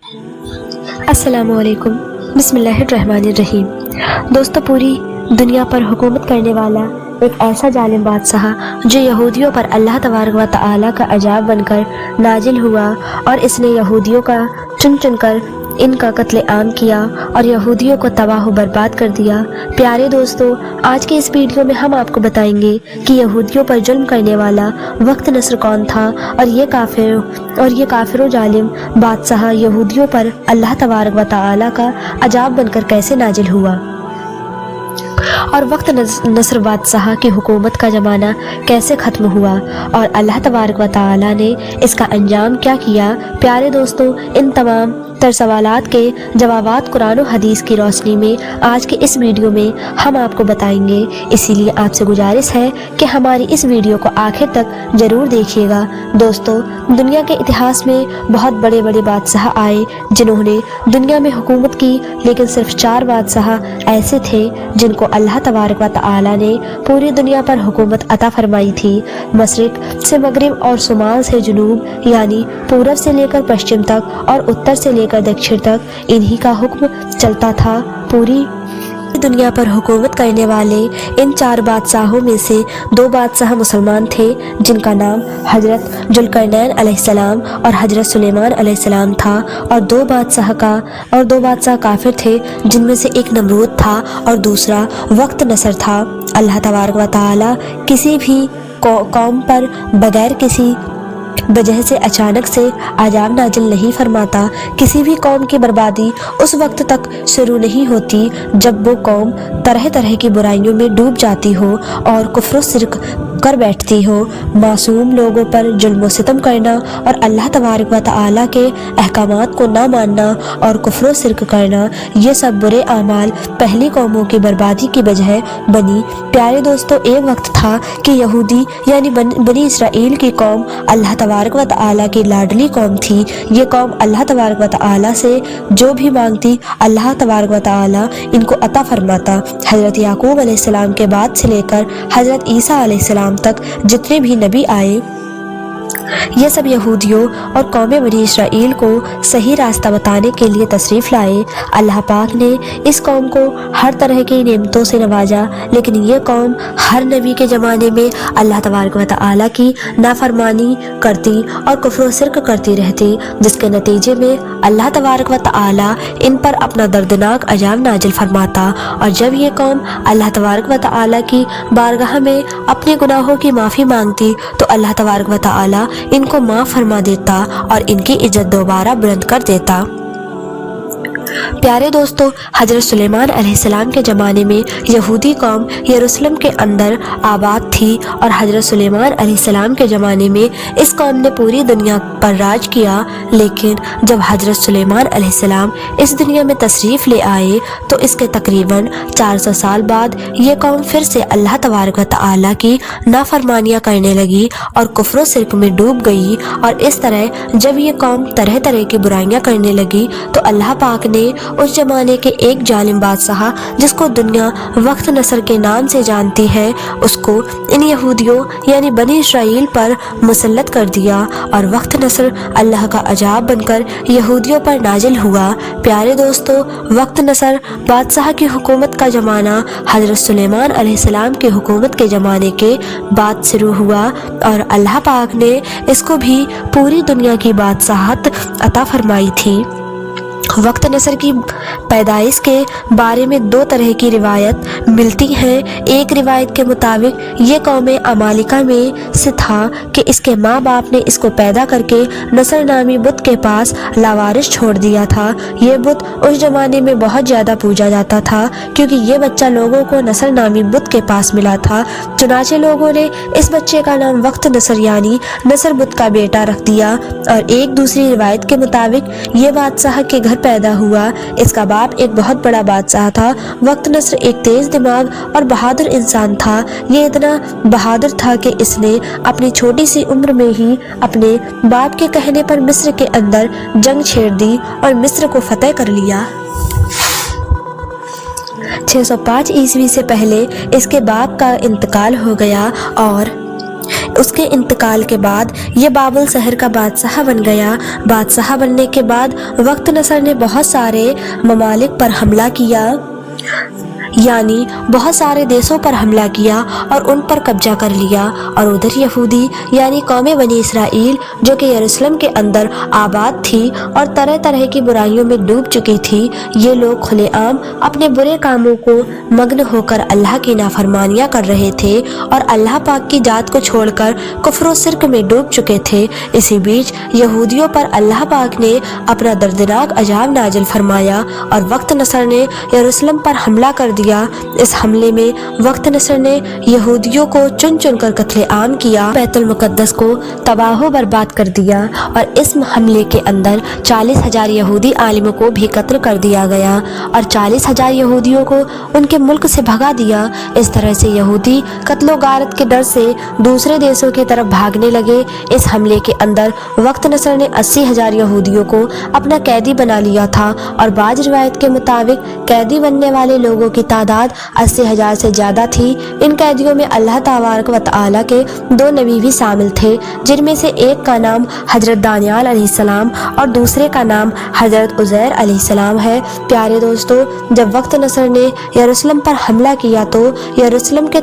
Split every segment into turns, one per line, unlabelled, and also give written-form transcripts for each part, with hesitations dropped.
السلام علیکم، بسم اللہ الرحمن الرحیم۔ دوستو، پوری دنیا پر حکومت کرنے والا ایک ایسا ظالم بادشاہ جو یہودیوں پر اللہ تبارک و تعالیٰ کا عذاب بن کر نازل ہوا، اور اس نے یہودیوں کا چن چن کر ان کا قتل عام کیا اور یہودیوں کو تباہ و برباد کر دیا۔ پیارے دوستو، آج کے اس ویڈیو میں ہم آپ کو بتائیں گے کہ یہودیوں پر ظلم کرنے والا وقت نصر کون تھا، اور یہ کافر و ظالم بادشاہ یہودیوں پر اللہ تبارک و تعالیٰ کا عذاب بن کر کیسے نازل ہوا، اور وقت نصر بادشاہ کی حکومت کا زمانہ کیسے ختم ہوا، اور اللہ تبارک و تعالیٰ نے اس کا انجام کیا کیا۔ پیارے دوستو، ان تمام تر سوالات کے جوابات قرآن و حدیث کی روشنی میں آج کے اس ویڈیو میں ہم آپ کو بتائیں گے، اسی لیے آپ سے گزارش ہے کہ ہماری اس ویڈیو کو آخر تک ضرور دیکھیے گا۔ دوستو، دنیا کے اتہاس میں بہت بڑے بڑے بادشاہ آئے جنہوں نے دنیا میں حکومت کی، لیکن صرف 4 بادشاہ ایسے تھے جن کو اللہ تبارک و تعالیٰ نے پوری دنیا پر حکومت عطا فرمائی تھی۔ مشرق سے مغرب اور شمال سے جنوب، یعنی پورب سے لے کر پشچم تک اور اتر سے لے کر دکشن تک انہی کا حکم چلتا تھا۔ پوری دنیا پر حکومت کرنے والے ان 4 بادشاہوں میں سے 2 بادشاہ مسلمان تھے جن کا نام حضرت ذوالقرنین علیہ السلام اور حضرت سلیمان علیہ السلام تھا، اور 2 بادشاہ کافر تھے جن میں سے ایک نمرود تھا اور دوسرا وقت نصر تھا۔ اللہ تبارک و تعالی کسی بھی قوم پر بغیر کسی وجہ سے اچانک سے عذاب نازل نہیں فرماتا۔ کسی بھی قوم کی بربادی اس وقت تک شروع نہیں ہوتی جب وہ قوم طرح طرح کی برائیوں میں ڈوب جاتی ہو اور کفر و شرک کر بیٹھتی ہو۔ معصوم لوگوں پر ظلم و ستم کرنا اور اللہ تبارک و تعالیٰ کے احکامات کو نہ ماننا اور کفر و شرک کرنا، یہ سب برے اعمال پہلی قوموں کی بربادی کی وجہ بنی۔ پیارے دوستو، ایک وقت تھا کہ یہودی یعنی بنی اسرائیل کی قوم اللہ تبارک و تعالیٰ کی لاڈلی قوم تھی۔ یہ قوم اللہ تبارک و تعالیٰ سے جو بھی مانگتی اللہ تبارک و تعالیٰ ان کو عطا فرماتا۔ حضرت یعقوب علیہ السلام کے بعد سے لے کر حضرت عیسیٰ علیہ السلام تک جتنے بھی نبی آئے، یہ سب یہودیوں اور قوم بنی اسرائیل کو صحیح راستہ بتانے کے لیے تشریف لائے۔ اللہ پاک نے اس قوم کو ہر طرح کی نعمتوں سے نوازا، لیکن یہ قوم ہر نبی کے زمانے میں اللہ تبارک و تعالیٰ کی نافرمانی کرتی اور کفر و شرک کرتی رہتی، جس کے نتیجے میں اللہ تبارک و تعالیٰ ان پر اپنا دردناک عذاب نازل فرماتا۔ اور جب یہ قوم اللہ تبارک و تعالیٰ کی بارگاہ میں اپنے گناہوں کی معافی مانگتی تو اللہ تبارک و تعالیٰ ان کو معاف فرما دیتا اور ان کی عزت دوبارہ بلند کر دیتا۔ پیارے دوستو، حضرت سلیمان علیہ السلام کے زمانے میں یہودی قوم یروشلم کے اندر آباد تھی، اور حضرت سلیمان علیہ السلام کے زمانے میں اس قوم نے پوری دنیا پر راج کیا۔ لیکن جب حضرت سلیمان علیہ السلام اس دنیا میں تشریف لے آئے تو اس کے تقریباً 400 سال بعد یہ قوم پھر سے اللہ تبارک و تعالیٰ کی نافرمانیاں کرنے لگی اور کفر و شرک میں ڈوب گئی۔ اور اس طرح جب یہ قوم طرح طرح کی برائیاں کرنے لگی تو اللہ پاک نے اس زمانے کے ایک ظالم بادشاہ جس کو دنیا وقت نصر کے نام سے جانتی ہے، اس کو ان یہودیوں یعنی بنی اسرائیل پر مسلط کر دیا، اور وقت نصر اللہ کا عذاب بن کر یہودیوں پر نازل ہوا۔ پیارے دوستو، وقت نصر بادشاہ کی حکومت کا زمانہ حضرت سلیمان علیہ السلام کی حکومت کے زمانے کے بعد شروع ہوا، اور اللہ پاک نے اس کو بھی پوری دنیا کی بادشاہت عطا فرمائی تھی۔ وقت نصر کی پیدائش کے بارے میں 2 طرح کی روایت ملتی ہیں۔ ایک روایت کے مطابق یہ قوم عمالقہ میں سے تھا کہ اس کے ماں باپ نے اس کو پیدا کر کے نصر نامی بت کے پاس لاوارث چھوڑ دیا تھا۔ یہ بت اس زمانے میں بہت زیادہ پوجا جاتا تھا کیونکہ یہ بچہ لوگوں کو نصر نامی بت کے پاس ملا تھا، چنانچہ لوگوں نے اس بچے کا نام وقت نصر یعنی نصر بت کا بیٹا رکھ دیا۔ اور ایک دوسری روایت کے مطابق یہ بادشاہ کے گھر پیدا ہوا۔ اس کا باپ ایک بہت بڑا بادشاہ تھا۔ وقت نصر ایک تیز دماغ اور بہادر انسان تھا۔ یہ اتنا بہادر تھا کہ اس نے اپنی چھوٹی سی عمر میں ہی اپنے باپ کے کہنے پر مصر کے اندر جنگ چھیڑ دی اور مصر کو فتح کر لیا۔ 605 عیسوی سے پہلے اس کے باپ کا انتقال ہو گیا، اور اس کے انتقال کے بعد یہ بابل شہر کا بادشاہ بن گیا۔ بادشاہ بننے کے بعد وقت نصر نے بہت سارے ممالک پر حملہ کیا، یعنی بہت سارے دیشوں پر حملہ کیا اور ان پر قبضہ کر لیا، اور ادھر یہودی یعنی قوم بنی اسرائیل جو کہ یروشلم کے اندر آباد تھی اور طرح طرح کی برائیوں میں ڈوب چکی تھی، یہ لوگ کھلے عام اپنے برے کاموں کو مگن ہو کر اللہ کی نافرمانیاں کر رہے تھے اور اللہ پاک کی ذات کو چھوڑ کر کفر و شرک میں ڈوب چکے تھے۔ اسی بیچ یہودیوں پر اللہ پاک نے اپنا دردناک عذاب نازل فرمایا اور وقت نصر نے یروشلم پر حملہ کر دیا۔ اس حملے میں وقت نصر نے یہودیوں کو چن چن کر قتل عام کیا، بیت المقدس کو تباہ و برباد کر دیا، اور اس حملے کے اندر 40,000 یہودی عالموں کو بھی قتل کر دیا گیا اور 40,000 یہودیوں کو ان کے ملک سے بھگا دیا۔ اس طرح سے یہودی قتل و غارت کے ڈر سے دوسرے دیشوں کی طرف بھاگنے لگے۔ اس حملے کے اندر وقت نصر نے 80,000 یہودیوں کو اپنا قیدی بنا لیا تھا، اور بعض روایت کے مطابق قیدی بننے والے لوگوں کی تعداد 80,000 سے زیادہ تھی۔ ان قیدیوں میں اللہ تبارک و تعالیٰ کے 2 نبی بھی شامل تھے، جن میں سے ایک کا نام حضرت دانیال علیہ السلام اور دوسرے کا نام حضرت عزیر علیہ السلام ہے۔ پیارے دوستو، جب وقت نصر نے یروشلم پر حملہ کیا تو یروشلم کے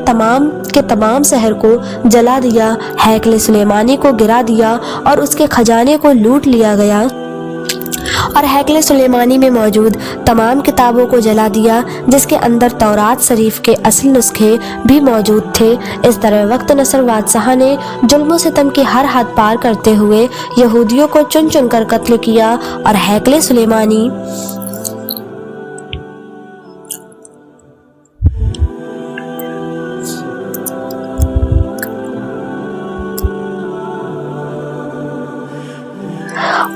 تمام شہر کو جلا دیا، ہیکل سلیمانی کو گرا دیا اور اس کے خزانے کو لوٹ لیا گیا، اور ہیکل سلیمانی میں موجود تمام کتابوں کو جلا دیا جس کے اندر تورات شریف کے اصل نسخے بھی موجود تھے۔ اس طرح وقت نصر بادشاہ نے ظلم و ستم کی ہر حد پار کرتے ہوئے یہودیوں کو چن چن کر قتل کیا اور ہیکل سلیمانی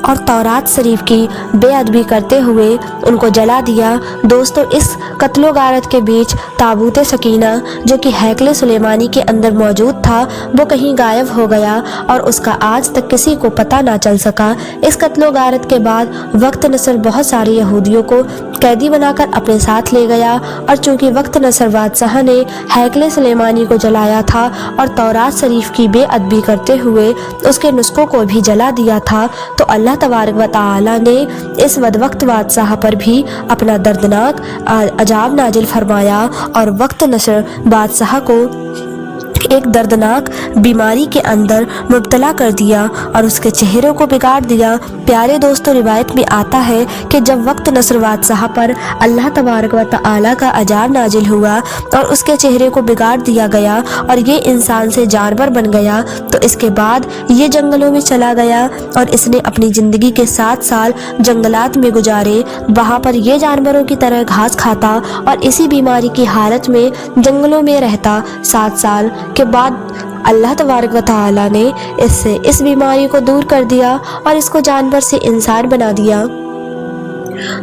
اور تورات شریف کی بے ادبی کرتے ہوئے ان کو جلا دیا۔ دوستو، اس قتل و غارت کے بیچ تابوت سکینہ جو کہ ہیکل سلیمانی کے اندر موجود تھا وہ کہیں غائب ہو گیا اور اس کا آج تک کسی کو پتہ نہ چل سکا۔ اس قتل و غارت کے بعد وقت نصر بہت سارے یہودیوں کو قیدی بنا کر اپنے ساتھ لے گیا، اور چونکہ وقت نصر بادشاہ نے ہیکل سلیمانی کو جلایا تھا اور تورات شریف کی بے ادبی کرتے ہوئے اس کے نسخوں کو بھی جلا دیا تھا، تو اللہ تبارک و تعالی نے اس بدبخت بادشاہ پر بھی اپنا دردناک عذاب نازل فرمایا اور وقت نصر بادشاہ کو ایک دردناک بیماری کے اندر مبتلا کر دیا اور اس کے چہرے کو بگاڑ دیا۔ پیارے دوستو، روایت میں آتا ہے کہ جب وقت نصر بادشاہ پر اللہ تبارک و تعالی کا عذاب نازل ہوا اور اس کے چہرے کو بگاڑ دیا گیا اور یہ انسان سے جانور بن گیا، تو اس کے بعد یہ جنگلوں میں چلا گیا اور اس نے اپنی زندگی کے 7 سال جنگلات میں گزارے۔ وہاں پر یہ جانوروں کی طرح گھاس کھاتا اور اسی بیماری کی حالت میں جنگلوں میں رہتا۔ 7 سال کے بعد اللہ تبارک و تعالی نے اس بیماری کو دور کر دیا اور اس کو جانور سے انسان بنا دیا۔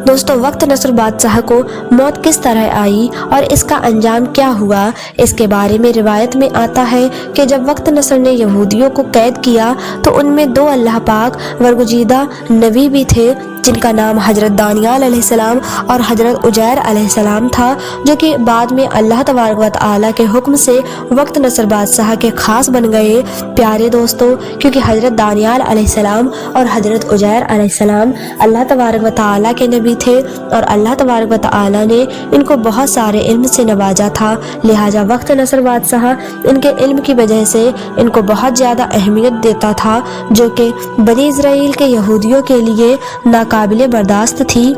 دوستو، وقت نصر بادشاہ کو موت کس طرح آئی اور اس کا انجام کیا ہوا، اس کے بارے میں روایت میں آتا ہے کہ جب وقت نصر نے یہودیوں کو قید کیا تو ان میں 2 اللہ پاک برگزیدہ نبی بھی تھے جن کا نام حضرت دانیال علیہ السلام اور حضرت عزیر علیہ السلام تھا، جو کہ بعد میں اللہ تبارک و تعالی کے حکم سے وقت نصر بادشاہ کے خاص بن گئے۔ پیارے دوستو، کیونکہ حضرت دانیال علیہ السلام اور حضرت عزیر علیہ السلام اللہ تبارک و تعالی کے نبی تھے اور اللہ تبارک و تعالی نے ان کو بہت سارے علم سے نوازا تھا، لہٰذا وقت نصر بادشاہ ان کے علم کی وجہ سے ان کو بہت زیادہ اہمیت دیتا تھا، جو کہ بنی اسرائیل کے یہودیوں کے لیے ناقابل برداشت تھی۔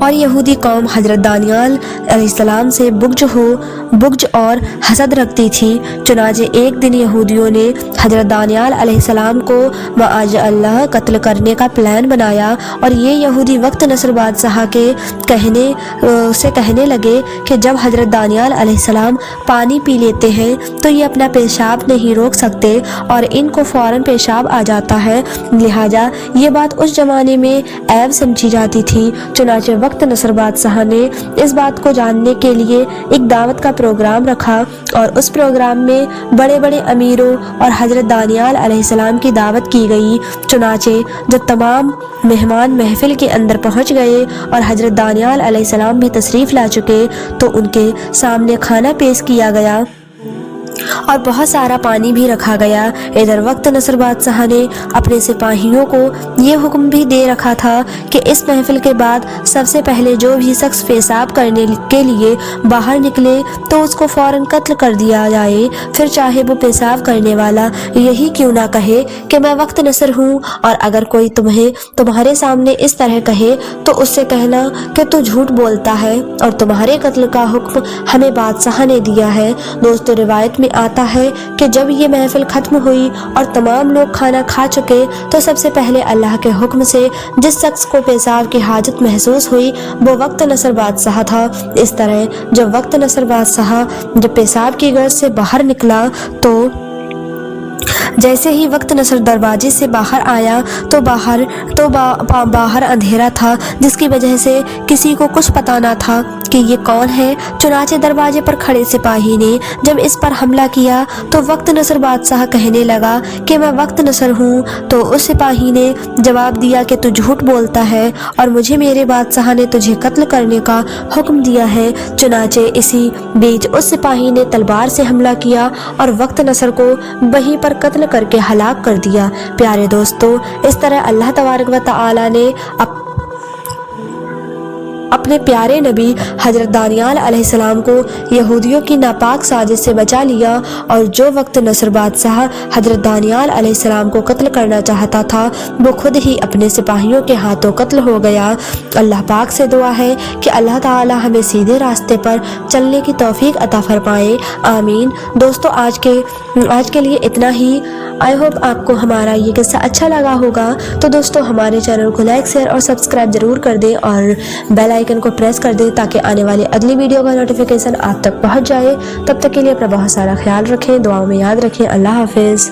اور یہودی قوم حضرت دانیال علیہ السلام سے بغض اور حسد رکھتی تھی۔ چنانچہ ایک دن یہودیوں نے حضرت دانیال علیہ السلام کو معاذ اللہ قتل کرنے کا پلان بنایا، اور یہ یہودی وقت نصر بادشاہ کے کہنے لگے کہ جب حضرت دانیال علیہ السلام پانی پی لیتے ہیں تو یہ اپنا پیشاب نہیں روک سکتے اور ان کو فوراً پیشاب آ جاتا ہے، لہٰذا یہ بات اس زمانے میں عیب سمجھی جاتی تھی۔ چنانچہ وقت نصر بادشاہ نے اس بات کو جاننے کے لیے ایک دعوت کا پروگرام رکھا، اور اس پروگرام میں بڑے بڑے امیروں اور حضرت دانیال علیہ السلام کی دعوت کی گئی۔ چنانچہ جب تمام مہمان محفل کے اندر پہنچ گئے اور حضرت دانیال علیہ السلام بھی تشریف لا چکے تو ان کے سامنے کھانا پیش کیا گیا، اور بہت سارا پانی بھی رکھا گیا۔ ادھر وقت نصر بادشاہ نے اپنے سپاہیوں کو یہ حکم بھی دے رکھا تھا کہ اس محفل کے بعد سب سے پہلے جو بھی شخص پیشاب کرنے کے لیے باہر نکلے تو اس کو فوراً قتل کر دیا جائے، پھر چاہے وہ پیشاب کرنے والا یہی کیوں نہ کہے کہ میں وقت نصر ہوں، اور اگر کوئی تمہارے سامنے اس طرح کہے تو اس سے کہنا کہ تو جھوٹ بولتا ہے اور تمہارے قتل کا حکم ہمیں بادشاہ نے دیا ہے۔ دوستو، روایت میں آتا ہے کہ جب یہ محفل ختم ہوئی اور تمام لوگ کھانا کھا چکے تو سب سے پہلے اللہ کے حکم سے جس شخص کو پیشاب کی حاجت محسوس ہوئی وہ وقت نصر بادشاہ تھا۔ اس طرح جب وقت نصر بادشاہ جب پیشاب کی غرض سے باہر نکلا تو جیسے ہی وقت نصر دروازے سے باہر آیا تو باہر اندھیرا تھا، جس کی وجہ سے کسی کو کچھ پتہ نہ تھا کہ یہ کون ہے۔ چنانچہ دروازے پر کھڑے سپاہی نے جب اس پر حملہ کیا تو وقت نصر بادشاہ کہنے لگا کہ میں وقت نصر ہوں، تو اس سپاہی نے جواب دیا کہ تو جھوٹ بولتا ہے اور مجھے میرے بادشاہ نے تجھے قتل کرنے کا حکم دیا ہے۔ چنانچہ اسی بیچ اس سپاہی نے تلوار سے حملہ کیا اور وقت نصر کو وہیں پر قتل کر کے ہلاک کر دیا۔ پیارے دوستو، اس طرح اللہ تبارک و تعالی نے اپنے پیارے نبی حضرت دانیال علیہ السلام کو یہودیوں کی ناپاک سازش سے بچا لیا، اور جو وقت نصر بادشاہ حضرت دانیال علیہ السلام کو قتل کرنا چاہتا تھا وہ خود ہی اپنے سپاہیوں کے ہاتھوں قتل ہو گیا۔ اللہ پاک سے دعا ہے کہ اللہ تعالی ہمیں سیدھے راستے پر چلنے کی توفیق عطا فرمائے، آمین۔ دوستو، آج کے لیے اتنا ہی۔ آئی ہوپ آپ کو ہمارا یہ قصہ اچھا لگا ہوگا، تو دوستو ہمارے چینل کو لائک، شیئر اور سبسکرائب ضرور کر دیں اور بیل آئیکن کو پریس کر دیں تاکہ آنے والی اگلی ویڈیو کا نوٹیفیکیشن آپ تک پہنچ جائے۔ تب تک کے لیے اپنا بہت سارا خیال رکھیں، دعاؤں میں یاد رکھیں۔ اللہ حافظ۔